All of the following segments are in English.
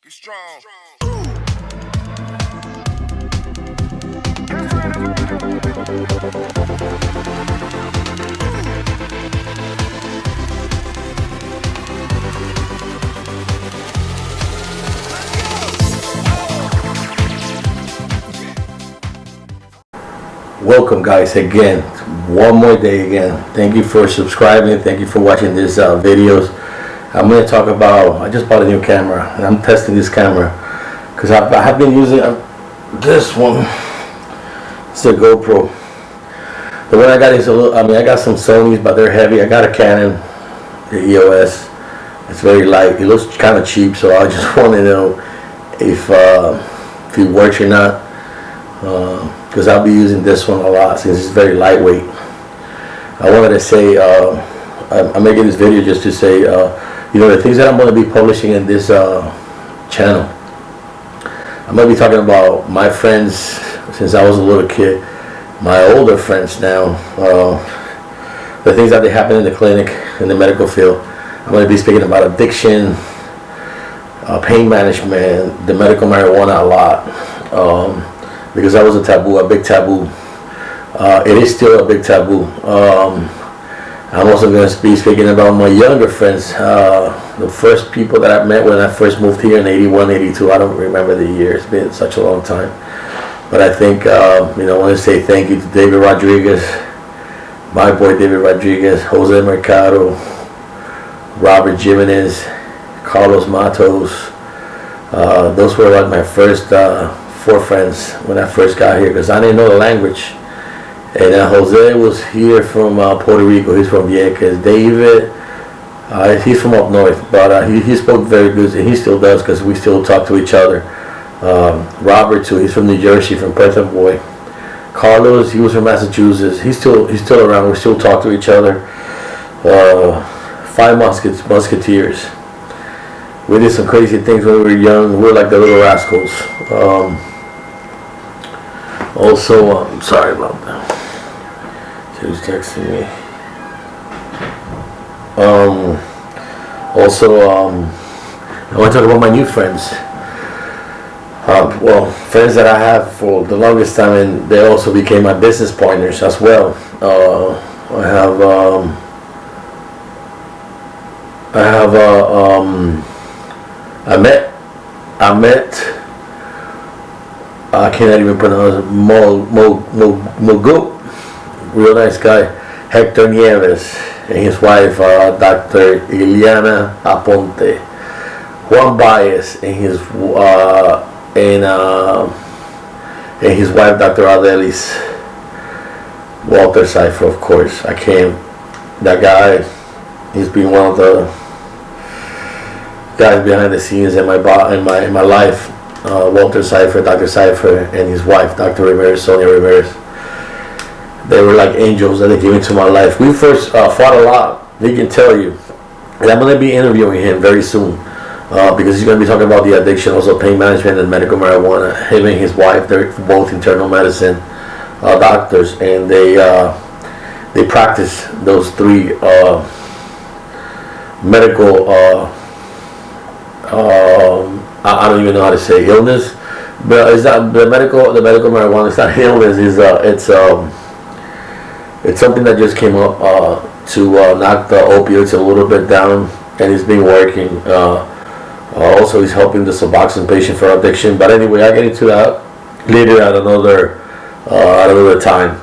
Be strong. Welcome guys again, one more day again. Thank you for subscribing, thank you for watching these videos. I'm going to talk about, I just bought a new camera and I'm testing this camera because I have been using this one. It's a GoPro. The one I got is a little, I got some Sonys but they're heavy. I got a Canon, the EOS. It's very light, it looks kind of cheap, so I just want to know if it works or not. Because I'll be using this one a lot since it's very lightweight. I wanted to say, I'm making this video just to say, the things that I'm going to be publishing in this channel. I'm going to be talking about my friends since I was a little kid, my older friends now, the things that they happen in the clinic, in the medical field. I'm going to be speaking about addiction, pain management, the medical marijuana a lot. Because that was a taboo, a big taboo. It is still a big taboo. I'm also going to be speaking about my younger friends, the first people that I met when I first moved here in 81, 82. I don't remember the year, it's been such a long time. But I think, I want to say thank you to David Rodriguez, my boy David Rodriguez, Jose Mercado, Robert Jimenez, Carlos Matos. Those were like my first 4 friends when I first got here because I didn't know the language. And Jose was here from Puerto Rico. He's from Vieques. David, he's from up north, but he spoke very good, and he still does because we still talk to each other. Robert too. He's from New Jersey, from Perth Amboy. Carlos, he was from Massachusetts. He's still around. We still talk to each other. 5 Musketeers. We did some crazy things when we were young. We were like the Little Rascals. Also, sorry about that. She was texting me. I want to talk about my new friends. Friends that I have for the longest time, and they also became my business partners as well. I met. I cannot even pronounce it. Mogu, real nice guy. Hector Nieves and his wife, Dr. Ileana Aponte. Juan Baez and his wife, Dr. Adelis. Walter Seifert, of course. That guy, he's been one of the guys behind the scenes in my life. Walter Seifert, Dr. Seifert, and his wife, Dr. Ramirez, Sonia Ramirez. They were like angels that they came into my life. We first fought a lot, he can tell you. And I'm going to be interviewing him very soon because he's going to be talking about the addiction, also pain management and medical marijuana. Him and his wife, they're both internal medicine doctors, and they practice those 3 medical I don't even know how to say illness, but it's not the medical marijuana. It's not illness. It's something that just came up to knock the opioids a little bit down, and it's been working. Also, he's helping the Suboxone patient for addiction. But anyway, I get into that later at another time.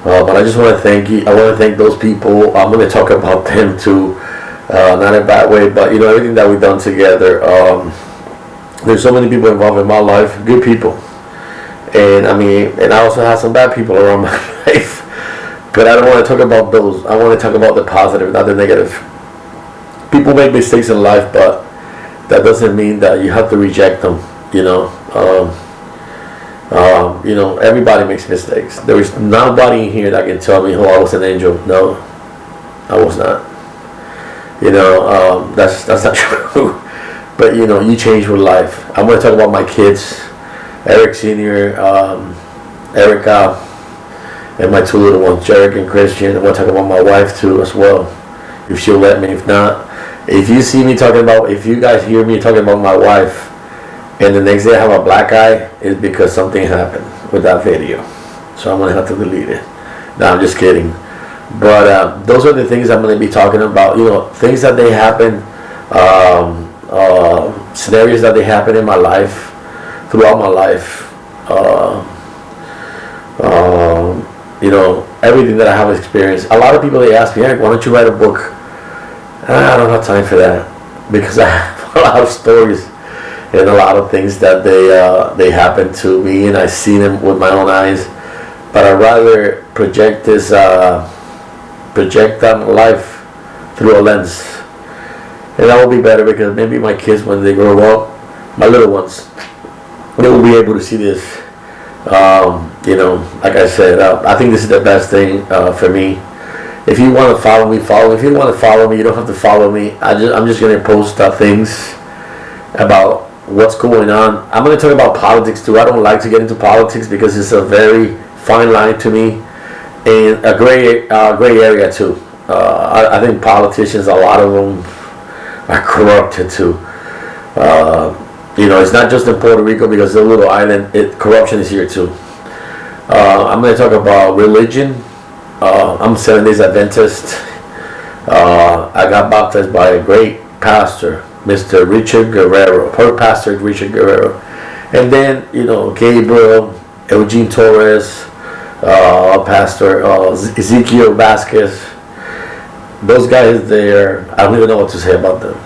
But I just want to thank you. I want to thank those people. I'm going to talk about them too, not in a bad way, but everything that we've done together. There's so many people involved in my life, good people, and I also have some bad people around my life, but I don't want to talk about those. I want to talk about the positive, not the negative. People make mistakes in life, but that doesn't mean that you have to reject them. Everybody makes mistakes. There is nobody in here that can tell me, I was an angel. No, I was not. That's not true. But you change with life. I'm going to talk about my kids, Eric Sr., Erica, and my 2 little ones, Jarek and Christian. I'm going to talk about my wife too as well, if she'll let me. If not, if you guys hear me talking about my wife, and the next day I have a black eye, is because something happened with that video. So I'm gonna have to delete it. No, I'm just kidding. But those are the things I'm gonna be talking about. You know, things that they happen, scenarios that they happen in my life, throughout my life. You know, everything that I have experienced. A lot of people, they ask me, Eric, why don't you write a book? I don't have time for that, because I have a lot of stories and a lot of things that they happen to me, and I see them with my own eyes. But I'd rather project on life through a lens, and that will be better, because maybe my kids, when they grow up, my little ones, they will be able to see this. You know, like I said, I think this is the best thing for me. If you want to follow me, follow me. If you don't want to follow me, you don't have to follow me. I'm just going to post things about what's going on. I'm going to talk about politics too. I don't like to get into politics, because it's a very fine line to me, and a gray area too. I think politicians, a lot of them are corrupted too. You know, it's not just in Puerto Rico, because it's a little island. Corruption is here too. I'm going to talk about religion. I'm 7 Days Adventist. I got baptized by a great pastor, Mr. Richard Guerrero, her pastor Richard Guerrero. And then, you know, Gabriel, Eugene Torres, Pastor Ezekiel Vasquez. Those guys, I don't even know what to say about them.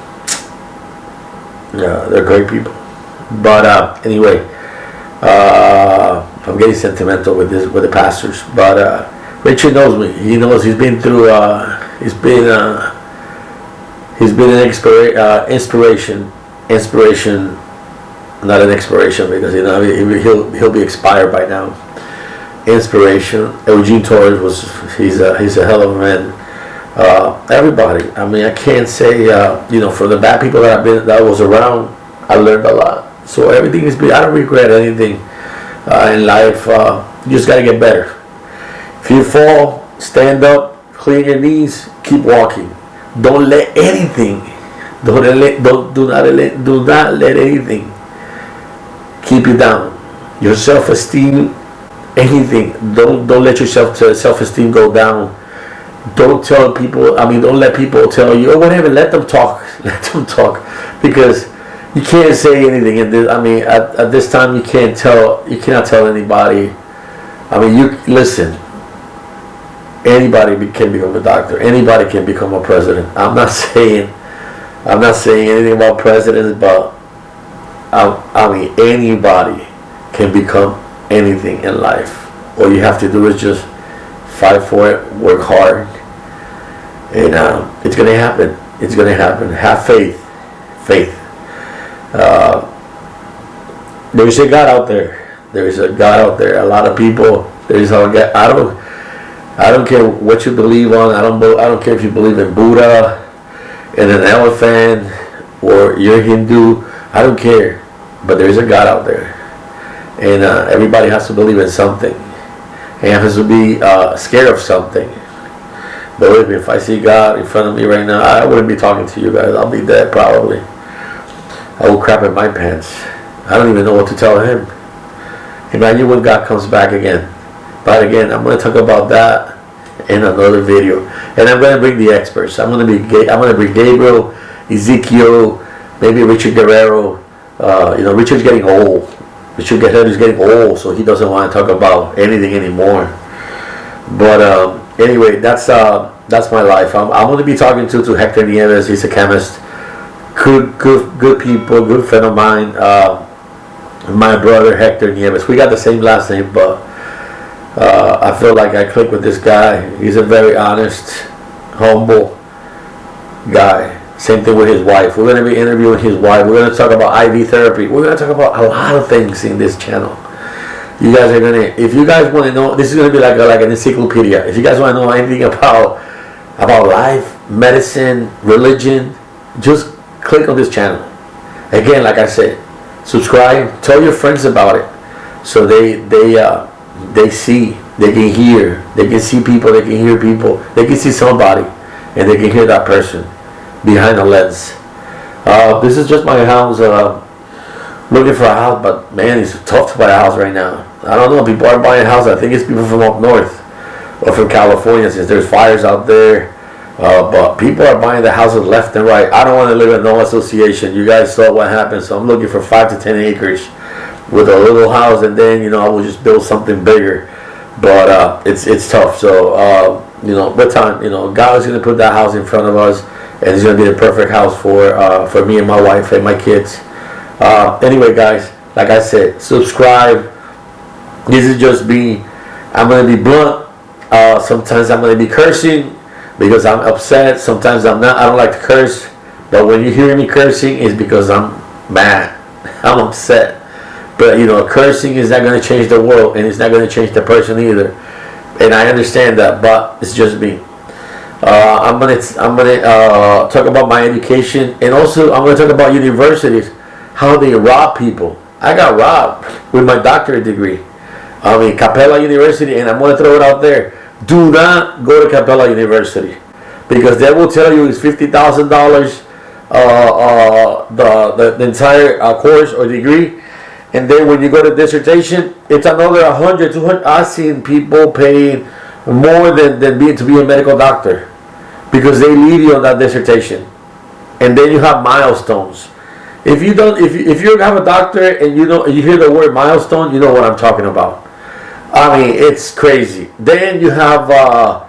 Yeah, they're great people. But anyway, I'm getting sentimental with the pastors. But Richard knows me. He knows he's been through. He's been an inspiration. Inspiration, not an expiration, because you know he'll be expired by now. Inspiration. Eugene Torres he's a hell of a man. Everybody. I mean, I can't say you know, for the bad people that was around, I learned a lot. So everything is. I don't regret anything in life. You just gotta get better. If you fall, stand up, clean your knees, keep walking. Don't let anything. Do not let anything keep you down. Your self-esteem, anything. Don't let your self-esteem go down. Don't tell people. I mean, don't let people tell you or whatever. Let them talk. Let them talk, because you can't say anything. And I mean, at this time, you cannot tell anybody. I mean, you listen. Anybody can become a doctor. Anybody can become a president. I'm not saying anything about presidents, but I mean, anybody can become anything in life. All you have to do is just fight for it, work hard, and it's gonna happen. It's gonna happen. Have faith. Faith. There is a God out there. There is a God out there. A lot of people. There is a God. I don't care what you believe on. I don't care if you believe in Buddha, in an elephant, or you're Hindu. I don't care. But there is a God out there, and everybody has to believe in something, and has to be scared of something. Believe me, if I see God in front of me right now, I wouldn't be talking to you guys. I'll be dead probably. I will crap in my pants. I don't even know what to tell him. Imagine when God comes back again. But again, I'm going to talk about that in another video, and I'm going to bring the experts. I'm going to bring Gabriel, Ezekiel, maybe Richard Guerrero. You know, Richard's getting old. Richard Guerrero is getting old, so he doesn't want to talk about anything anymore. But anyway, that's my life. I'm going to be talking to Hector Nieves. He's a chemist. Good people, good friend of mine. My brother Hector Nieves. We got the same last name, but I feel like I click with this guy. He's a very honest, humble guy. Same thing with his wife. We're going to be interviewing his wife. We're going to talk about IV therapy. We're going to talk about a lot of things in this channel. You guys are going to, if you guys want to know, this is going to be like an encyclopedia. If you guys want to know anything about life, medicine, religion, just click on this channel. Again, like I said, subscribe, tell your friends about it, so they see, they can hear, they can see people, they can hear people, they can see somebody, and they can hear that person behind the lens. This is just my house. looking for a house, but man, it's tough to buy a house right now. I don't know, people are buying houses. I think it's people from up north or from California, since there's fires out there. But people are buying the houses left and right. I don't want to live in no association. You guys saw what happened, so I'm looking for 5 to 10 acres with a little house, and then, you know, I will just build something bigger. But it's tough. So you know, with time, you know, God is going to put that house in front of us, and He's going to be the perfect house for me and my wife and my kids. Anyway, guys, like I said, subscribe. This is just me. I'm going to be blunt. Sometimes I'm going to be cursing because I'm upset. Sometimes I'm not. I don't like to curse. But when you hear me cursing, it's because I'm mad. I'm upset. But, you know, cursing is not going to change the world, and it's not going to change the person either. And I understand that, but it's just me. I'm gonna talk about my education, and also I'm gonna talk about universities, how they rob people. I got robbed with my doctorate degree. I mean, Capella University, and I'm gonna throw it out there. Do not go to Capella University, because they will tell you it's $50,000 the entire course or degree. And then when you go to dissertation, it's another 100, 200. I've seen people paying more than to be a medical doctor, because they leave you on that dissertation. And then you have milestones. If you have a doctorate and you hear the word milestone, you know what I'm talking about. I mean, it's crazy. Then you have a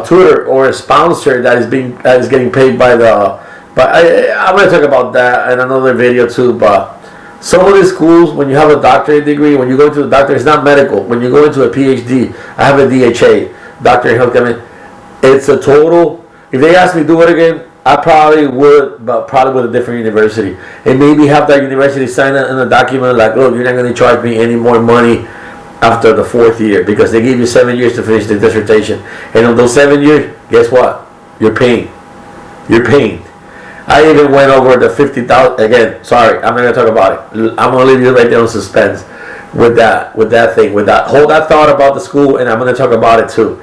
tutor or a sponsor that is getting paid by the. But I'm going to talk about that in another video too. But some of the schools, when you have a doctorate degree, when you go into a doctor, it's not medical. When you go into a PhD, I have a DHA, Doctor in Health Chemistry. It's a total. If they ask me to do it again, I probably would, but probably with a different university. And maybe have that university sign in a document like, look, you're not going to charge me any more money after the 4th year, because they give you 7 years to finish the dissertation. And on those 7 years, guess what? You're paying. You're paying. I even went over the 50,000 again. Sorry, I'm not gonna talk about it. I'm gonna leave you right there on suspense with that thing. Hold that thought about the school, and I'm gonna talk about it too.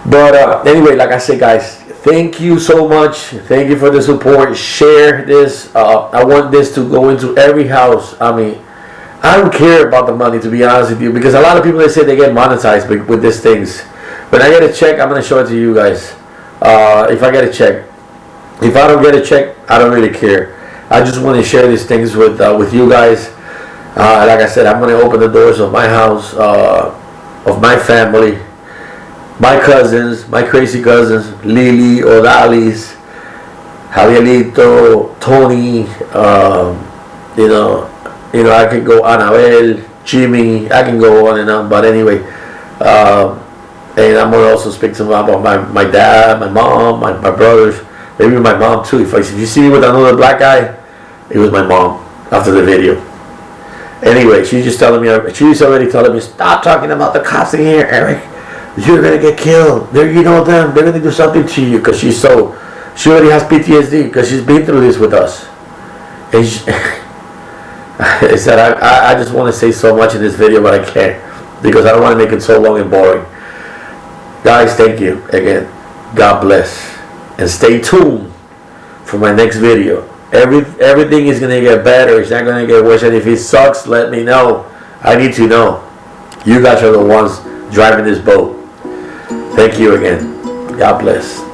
But anyway, like I said, guys, thank you so much. Thank you for the support. Share this. I want this to go into every house. I mean, I don't care about the money, to be honest with you, because a lot of people, they say they get monetized with these things. When I get a check, I'm gonna show it to you guys. If I get a check. If I don't get a check, I don't really care. I just want to share these things with you guys. Like I said, I'm going to open the doors of my house, of my family, my cousins, my crazy cousins, Lily, Odalis, Javierito, Tony, you know, I can go Annabelle, Jimmy, I can go on and on. But anyway, and I'm going to also speak to them about my dad, my mom, my brothers. Maybe my mom too. If you see me with another black guy, it was my mom after the video. Anyway, she's already telling me, stop talking about the cops in here, Eric. You're gonna get killed. You know them. They're gonna do something to you, because she already has PTSD, because she's been through this with us. And I said I just want to say so much in this video, but I can't, because I don't want to make it so long and boring. Guys, thank you again. God bless. And stay tuned for my next video. Everything is going to get better. It's not going to get worse. And if it sucks, let me know. I need to know. You guys are the ones driving this boat. Thank you again. God bless.